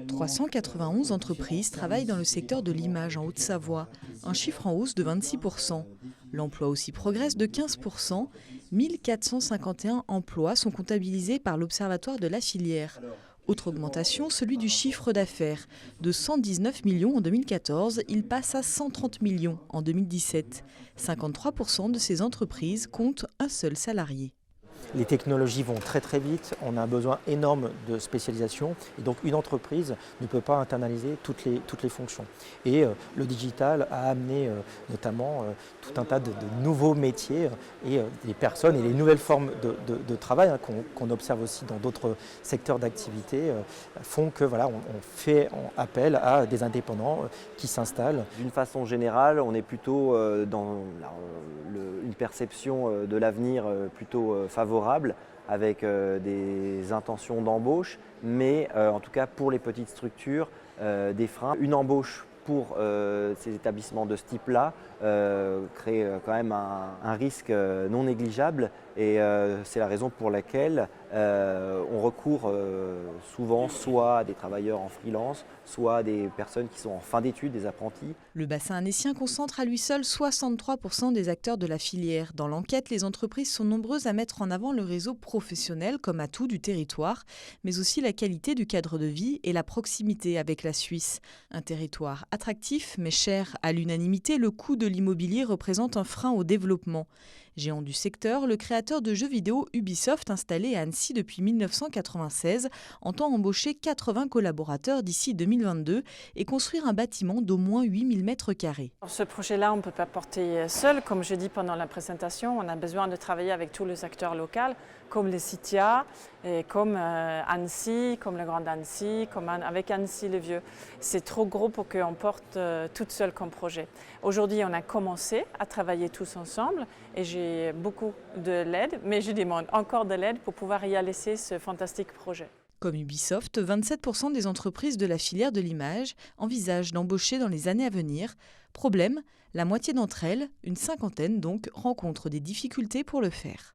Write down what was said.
391 entreprises travaillent dans le secteur de l'image en Haute-Savoie, un chiffre en hausse de 26%. L'emploi aussi progresse de 15%. 1451 emplois sont comptabilisés par l'Observatoire de la filière. Autre augmentation, celui du chiffre d'affaires. De 119 millions en 2014, il passe à 130 millions en 2017. 53% de ces entreprises comptent un seul salarié. Les technologies vont très très vite, on a un besoin énorme de spécialisation et donc une entreprise ne peut pas internaliser toutes les fonctions. Et le digital a amené notamment tout un tas de nouveaux métiers et des personnes et les nouvelles formes de travail qu'on observe aussi dans d'autres secteurs d'activité font que voilà, on fait appel à des indépendants qui s'installent. D'une façon générale, on est plutôt dans une perception de l'avenir plutôt favorable avec des intentions d'embauche, mais en tout cas pour les petites structures, des freins. Une embauche pour ces établissements de ce type-là crée quand même un risque non négligeable et c'est la raison pour laquelle on recourt souvent soit à des travailleurs en freelance, soit à des personnes qui sont en fin d'études, des apprentis. Le bassin annécien concentre à lui seul 63% des acteurs de la filière. Dans l'enquête, les entreprises sont nombreuses à mettre en avant le réseau professionnel comme atout du territoire, mais aussi la qualité du cadre de vie et la proximité avec la Suisse. Un territoire attractif mais cher. À l'unanimité, le coût de l'immobilier représente un frein au développement. Géant du secteur, le créateur de jeux vidéo Ubisoft, installé à Annecy depuis 1996, entend embaucher 80 collaborateurs d'ici 2022 et construire un bâtiment d'au moins 8000 m². Ce projet-là, on ne peut pas porter seul. Comme je dis pendant la présentation, on a besoin de travailler avec tous les acteurs locaux, comme les CITIA, et comme Annecy, comme le Grand Annecy, comme avec Annecy-le-Vieux. C'est trop gros pour qu'on porte toute seule comme projet. Aujourd'hui, on a commencé à travailler tous ensemble et j'ai beaucoup de l'aide, mais je demande encore de l'aide pour pouvoir réaliser ce fantastique projet. Comme Ubisoft, 27% des entreprises de la filière de l'image envisagent d'embaucher dans les années à venir. Problème, la moitié d'entre elles, une cinquantaine donc, rencontrent des difficultés pour le faire.